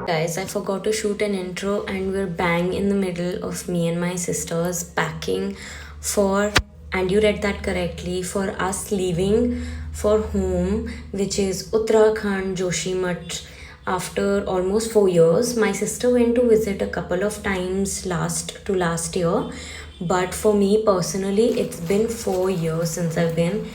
Guys, I forgot to shoot an intro and we're bang in the middle of me and my sisters packing for, and you read that correctly, for us leaving for home, which is Uttarakhand, Joshimath. After almost 4 years, my sister went to visit a couple of times last year, but for me personally, it's been 4 years since I've been,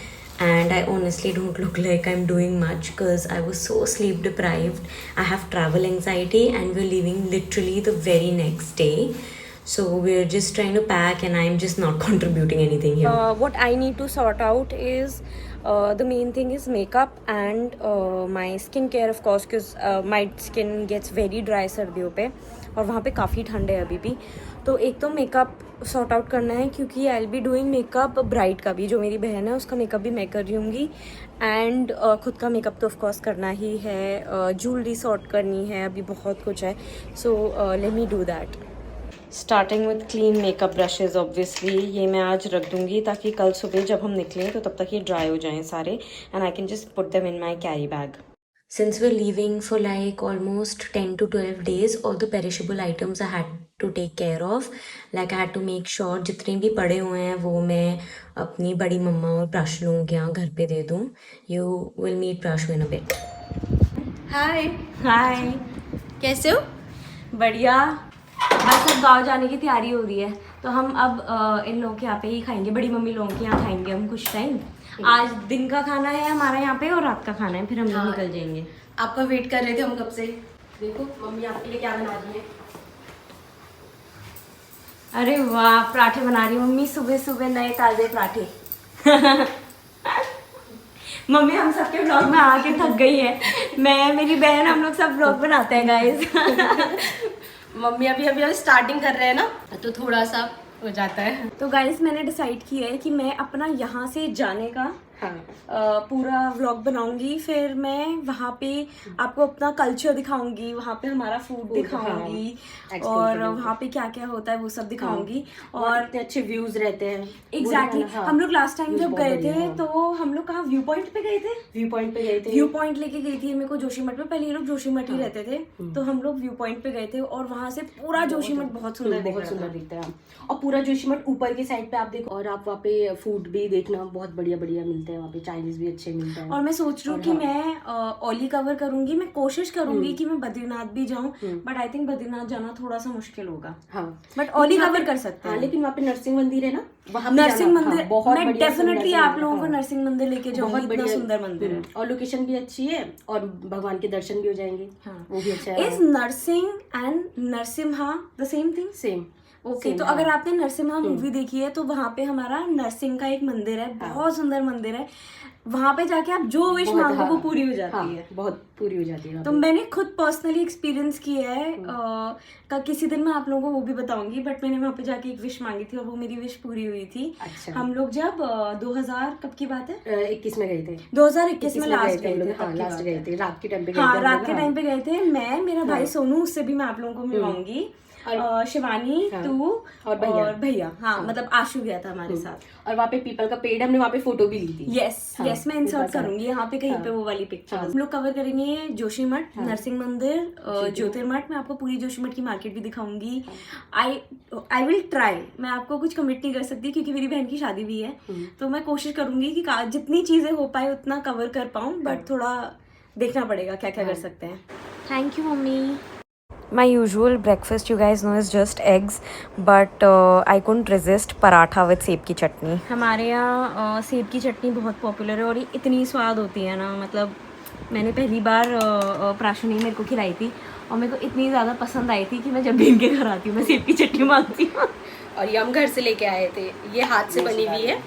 and I honestly don't look like I'm doing much because I was so sleep deprived. I have travel anxiety, and we're leaving literally the very next day. So we're just trying to pack, and I'm just not contributing anything here. What I need to sort out is the main thing is makeup and my skin care, of course, because my skin gets very dry सर्दियों पे, और वहाँ पे काफ़ी ठंड है अभी भी. तो एक तो मेकअप सॉर्ट आउट करना है, क्योंकि I will be doing makeup bride का भी, जो मेरी बहन है उसका मेकअप भी मैं कर रही हूँगी. एंड खुद का मेकअप तो ऑफकोर्स करना ही है. ज्वेलरी सॉर्ट करनी है, अभी बहुत कुछ है. So let me do that. Starting with clean makeup brushes. Obviously ये मैं आज रख दूँगी ताकि कल सुबह जब हम निकलें तो तब तक ये ड्राई हो जाएं सारे, and I can just put them in my carry bag. Since we're leaving for like almost 10 to 12 days, all the perishable items I had to take care of. Like I had to make sure जितने भी पड़े हुए हैं वो मैं अपनी बड़ी मम्मा और प्राशु लोगों के यहाँ घर पे दे दूँ. You will meet प्राशु in a bit. Hi Hi. कैसे हो? बढ़िया. बस अब गाँव जाने की तैयारी हो रही है, तो हम अब इन लोगों के यहाँ पे ही खाएंगे, बड़ी मम्मी लोगों के यहाँ खाएंगे हम कुछ टाइम. आज दिन का खाना है हमारा यहाँ पे और रात का खाना है, फिर हम लोग निकल जाएंगे. आपका वेट कर रहे थे हम कब से. देखो मम्मी आपके लिए क्या बना रही है. अरे वाह, पराठे बना रही मम्मी, सुबह सुबह नए ताजे पराठे. मम्मी हम सबके व्लॉग में आके थक गई है. मैं, मेरी बहन, हम लोग सब व्लॉग बनाते हैं गाइस. मम्मी अभी स्टार्टिंग कर रहे हैं ना, तो थोड़ा सा हो जाता है. तो गाइस मैंने डिसाइड किया है कि मैं अपना यहाँ से जाने का पूरा व्लॉग बनाऊंगी, फिर मैं वहाँ पे आपको अपना कल्चर दिखाऊंगी, वहाँ पे हमारा फूड दिखाऊंगी, और वहाँ पे क्या क्या होता है वो सब दिखाऊंगी. और अच्छे व्यूज रहते हैं. एग्जैक्टली. हम लोग लास्ट टाइम जब गए थे तो हम लोग कहाँ व्यू पॉइंट पे गए थे. व्यू पॉइंट लेके गई थी मेरे को जोशीमठ में. पहले ये लोग जोशीमठ ही रहते थे, तो हम लोग व्यू पॉइंट पे गए थे, और वहाँ से पूरा जोशीमठ बहुत सुंदर दिखता है. और पूरा जोशीमठ ऊपर की साइड पे आप देखो, और आप वहाँ पे फूड भी देखना, बहुत बढ़िया बढ़िया मिलता है वहाँ पे. चाइनीज भी अच्छे मिलते हैं. और मैं सोच रही हूँ कि मैं ओली कवर करूंगी. मैं कोशिश करूंगी कि मैं बद्रीनाथ भी जाऊँ, बट आई थिंक बद्रीनाथ जाना थोड़ा सा मुश्किल होगा. बट ओली कवर कर सकते हैं. लेकिन वहाँ पे नरसिंह मंदिर है ना, वहाँ नरसिंह मंदिर मैं डेफिनेटली आप लोगों को नरसिंह मंदिर लेके जाऊंगी. इतना सुंदर मंदिर है, और लोकेशन भी अच्छी है, और भगवान के दर्शन भी हो जाएंगे. वो भी अच्छा है. Is Narsingh and Narasimha the same thing? Same. Okay. तो अगर आपने नरसिम्हा मूवी देखी है तो वहाँ पे हमारा नरसिंह का एक मंदिर है, बहुत सुंदर मंदिर है. वहाँ पे जाके आप जो विश मांगो वो पूरी हो जाती है. बहुत पूरी हो जाती है. तो मैंने खुद पर्सनली एक्सपीरियंस किया है. किसी दिन मैं आप लोगों को वो भी बताऊंगी, बट मैंने वहाँ पे जाके एक विश मांगी थी और वो मेरी विश पूरी हुई थी. अच्छा. हम लोग जब 2000 कब की बात है, 21 में गए थे. 2021 में लास्ट गए थे. रात के टाइम पे रात के टाइम पे गए थे. मैं, मेरा भाई सोनू, उससे भी मैं आप लोगों को मिलवाऊंगी, शिवानी, तू और भैया. मतलब आशु गया था हमारे साथ. और वहाँ पे पीपल का पेड़, हमने वहाँ पे फोटो भी ली थी. यस मैं इंसर्ट करूंगी यहाँ पे कहीं पे वो वाली पिक्चर. हम लोग कवर करेंगे जोशीमठ, नरसिंह मंदिर, ज्योतिर्मठ. मैं आपको पूरी जोशीमठ की मार्केट भी दिखाऊंगी. I will try. मैं आपको कुछ कमिट नहीं कर सकती क्योंकि मेरी बहन की शादी भी है, तो मैं कोशिश करूंगी कि जितनी चीजें हो पाए उतना कवर कर पाऊँ, बट थोड़ा देखना पड़ेगा क्या क्या कर सकते हैं. Thank you mummy. My usual breakfast, you guys know, is just eggs, but I couldn't resist paratha with सेब की चटनी. हमारे यहाँ सेब की चटनी बहुत पॉपुलर है, और ये इतनी स्वाद होती है ना, मतलब मैंने पहली बार प्राशु ने मेरे को खिलाई थी, और मेरे को इतनी ज़्यादा पसंद आई थी कि मैं जब भी इनके घर आती हूँ मैं सेब की चटनी मांगती हूँ. और ये हम घर से लेके आए थे. ये हाथ से बनी हुई है,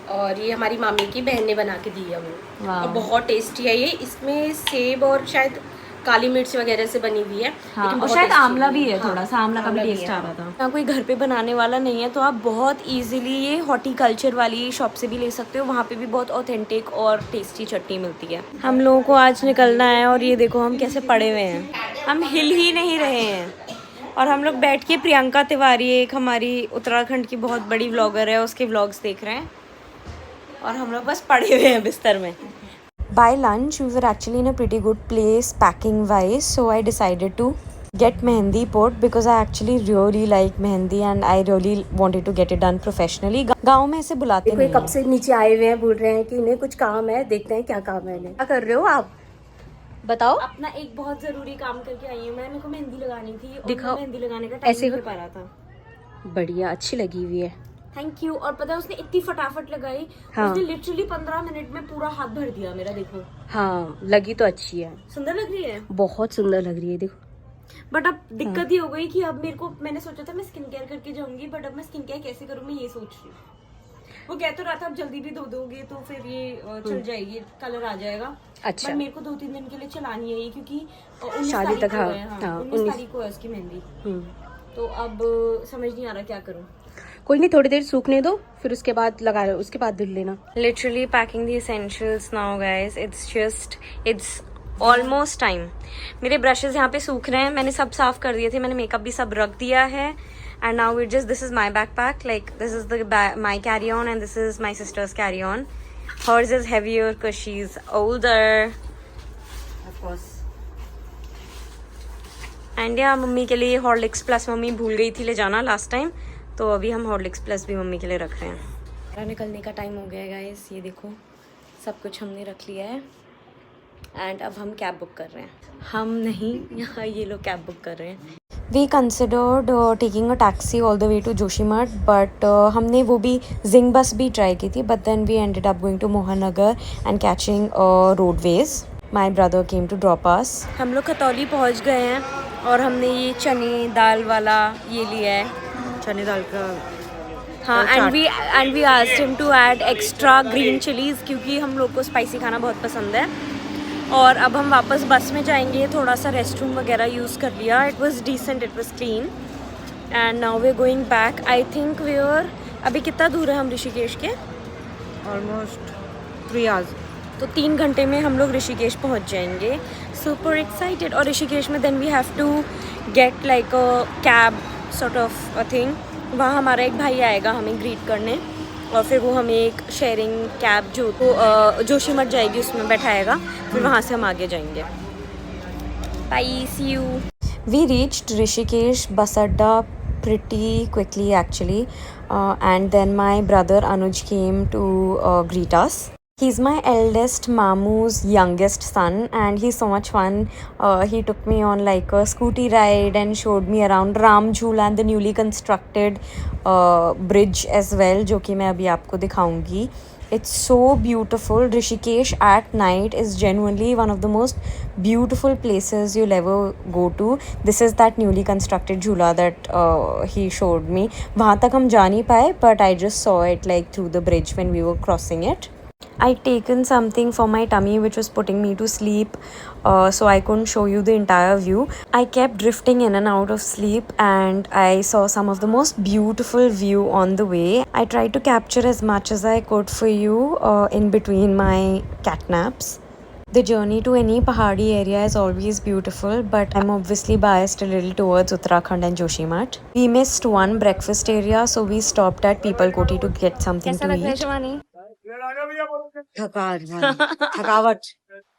और ये हमारी मामी की बहन ने बना के दी है हमें, और बहुत टेस्टी है ये. इसमें सेब और शायद काली मिर्च वगैरह से बनी हुई है. और शायद आंवला भी है. थोड़ा सा आंवला का भी टेस्ट आ रहा था. यहाँ कोई घर पे बनाने वाला नहीं है, तो आप बहुत इजीली ये हॉर्टिकल्चर वाली शॉप से भी ले सकते हो. वहाँ पे भी बहुत ऑथेंटिक और टेस्टी चटनी मिलती है. हम लोगों को आज निकलना है, और ये देखो हम कैसे पड़े हुए हैं, हम हिल ही नहीं रहे हैं. और हम लोग बैठ के प्रियंका तिवारी, एक हमारी उत्तराखंड की बहुत बड़ी व्लॉगर है, उसके व्लॉग्स देख रहे हैं, और हम लोग बस पड़े हुए हैं बिस्तर में. By lunch, we were actually in a pretty good place packing wise, so I decided to get mehendi put because I actually really like mehendi and I really wanted to get it done professionally. गाँव में ऐसे बुलाते देखो ये नहीं कब हैं. से नीचे आए हुए हैं, बोल रहे हैं कि इन्हें कुछ काम है, देखते हैं क्या काम है इन्हें. क्या कर रहे हो आप, बताओ. अपना एक बहुत जरूरी काम करके आई हूँ मैं. मेरे को मेहंदी लगानी थी और दिखाओ. मेहंदी लगाने का ऐसे टाइम नहीं पा रहा था. बढ़िया, अच्छी लगी हुई है. Thank you. और पता है उसने इतनी फटाफट लगाई. हाँ. उसने लिटरली 15 मिनट में पूरा हाथ भर दिया मेरा. देखो हाँ लगी तो अच्छी है, सुंदर लग रही है. बहुत सुंदर लग रही है. देखो बट अब दिक्कत ही हो गई कि अब मेरे को, मैंने सोचा था मैं स्किन केयर करके जाऊंगी, बट अब मैं स्किन केयर कैसे करूँ मैं ये सोच रही हूँ. वो कह तो रहा था अब जल्दी भी धो दोगे तो फिर ये चल जाएगी, कलर आ जाएगा. अच्छा. बट मेरे को 2-3 दिन के लिए चलानी है ये, क्योंकि 19 शादी तारीख तक. को हाँ है. हाँ, हाँ 19 तारीख को है उसकी मेहंदी. तो अब समझ नहीं आ रहा क्या करूँ. कोई नहीं, थोड़ी देर सूखने दो, फिर उसके बाद लगा लो, उसके बाद धुल लेना. Literally packing the essentials now guys. It's almost time. मेरे ब्रशेस यहाँ पे सूख रहे हैं. मैंने सब साफ कर दिए थे, मैंने मेकअप भी सब रख दिया है. And now this is my backpack. Like this is my carry on and this is my sister's carry on. Hers is heavier because she's older. Of course. And yeah, mummy के लिए Horlicks Plus mummy भूल गई थी ले जाना last time, तो अभी हम Horlicks Plus भी मम्मी के लिए रख रहे हैं. मेरा निकलने का टाइम हो गया है गाइस. ये देखो सब कुछ हमने रख लिया है एंड अब हम कैब बुक कर रहे हैं. हम नहीं, यहाँ ये लोग कैब बुक कर रहे हैं. We considered taking a taxi all the way to Joshimath, but हमने वो भी Zing bus भी try की थी, but then we ended up going to Mohanagar and catching roadways. My brother came to drop us. हम लोग खतौली पहुँच गए हैं और हमने ये चने दाल वाला ये लिया है. चने दाल का हाँ. and we asked him to add extra green chilies क्योंकि हम लोग को स्पाइसी खाना बहुत पसंद है. और अब हम वापस बस में जाएंगे. थोड़ा सा रेस्ट रूम वगैरह यूज़ कर लिया. It was decent, it was clean. And now we are going back. I think we are, अभी कितना दूर है हम ऋषिकेश के? Almost 3 hours. तो 3 घंटे में हम लोग ऋषिकेश पहुंच जाएंगे. Super excited. और ऋषिकेश में then we have to get like a cab sort of a thing. वहाँ हमारा एक भाई आएगा हमें ग्रीट करने और फिर वो हमें एक शेयरिंग कैब जो तो जोशीमठ जाएगी उसमें बैठाएगा. फिर वहाँ से हम आगे जाएंगे. Bye, see you. We reached Rishikesh bus अड्डा pretty quickly actually, and then my brother Anuj came to greet us. He's my eldest Mamu's youngest son and he's so much fun. He took me on like a scooty ride and showed me around Ram Jhula and the newly constructed bridge as well, जो कि मैं अभी आपको दिखाऊंगी. It's so beautiful. Rishikesh at night is genuinely one of the most beautiful places you'll ever go to. This is that newly constructed jhula that he showed me. वहाँ तक हम जा नहीं पाए but I just saw it like through the bridge when we were crossing it. I'd taken something for my tummy which was putting me to sleep, so I couldn't show you the entire view. I kept drifting in and out of sleep and I saw some of the most beautiful view on the way. I tried to capture as much as I could for you in between my cat naps. The journey to any pahadi area is always beautiful, but I'm obviously biased a little towards Uttarakhand and Joshimath. We missed one breakfast area, so we stopped at People Koti to get something to eat. थकावट.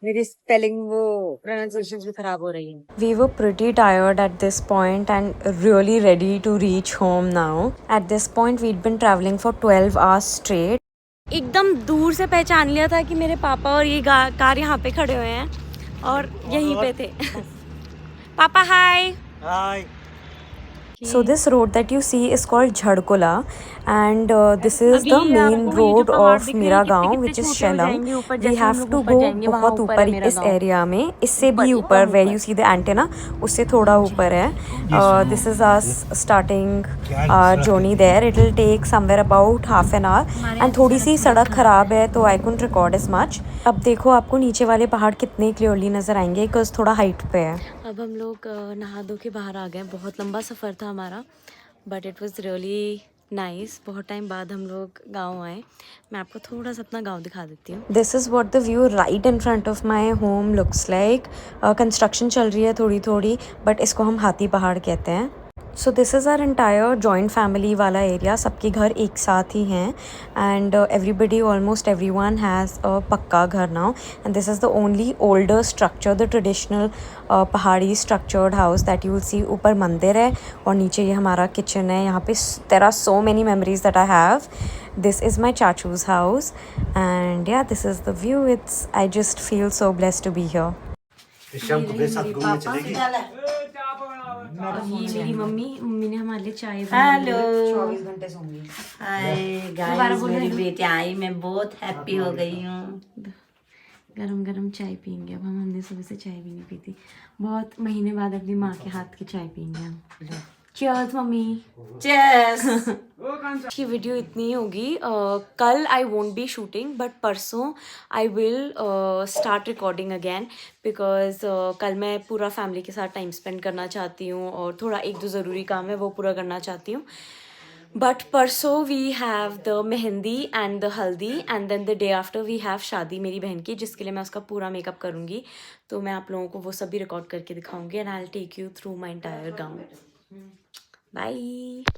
मेरी spelling वो pronunciation भी खराब हो रही है. We were pretty tired at this point and really ready to reach home now. At this point we'd been traveling for 12 hours straight. एकदम दूर से पहचान लिया था कि मेरे पापा और ये कार यहाँ पे खड़े हुए हैं और यहीं पे थे. पापा हाय. हाय. So this road that you see is called Jhadkola and this is the main road of मेरा गाँव which is Shellam. We have to go बहुत ऊपर इस area में, इससे भी ऊपर where you see the antenna, उससे थोड़ा ऊपर है. This is us starting our journey there. It will take somewhere about half an hour and थोड़ी सी सड़क ख़राब है तो I couldn't record as much. अब देखो आपको नीचे वाले पहाड़ कितने क्लियरली नज़र आएंगे बिकॉज थोड़ा हाइट पे है. अब हम लोग नहा धो के बाहर आ गए. बहुत लंबा सफ़र था हमारा but it was really nice. बहुत टाइम बाद हम लोग गाँव आए. मैं आपको थोड़ा सा अपना गाँव दिखा देती हूँ. This is what the view right in front of my home looks like. Construction चल रही है थोड़ी थोड़ी बट इसको हम हाथी पहाड़ कहते हैं. So this is our entire joint family वाला एरिया. सबके घर एक साथ ही हैं and everybody almost everyone has a pucca ghar now. And this is the only older structure, the traditional Pahari structured house that you will see. ऊपर मंदिर है और नीचे ये हमारा किचन है. यहाँ पे there are so many memories that I have. This is my chachu's house and yeah, this is the view. I just feel so blessed to be here. शाम को फिर साथ घूमने चलेगी. और ये मेरी मम्मी ने हमारे लिए चाय हेलो 24 घंटे सोंगी. हाय दोबारा गाइस, बोलो मेरी हेलो. बेटी आई, मैं बहुत हैप्पी हो गई हूँ. गरम गरम चाय पियेंगे अब हम. हमने सुबह से चाय भी नहीं पी थी. बहुत महीने बाद अपनी माँ के हाथ की चाय पियेंगे हम. Cheers mummy. चेस. की वीडियो इतनी ही होगी. कल I won't be shooting but परसों I will start recording again because कल मैं पूरा फैमिली के साथ टाइम स्पेंड करना चाहती हूँ और थोड़ा एक दो ज़रूरी काम है वो पूरा करना चाहती हूँ. बट परसों we have the mehndi and the haldi and then the day after we have shaadi मेरी बहन की, जिसके लिए मैं उसका पूरा मेकअप करूँगी. तो मैं आप लोगों को वो सब भी रिकॉर्ड करके दिखाऊंगी and I will take you through my entire gown. Bye.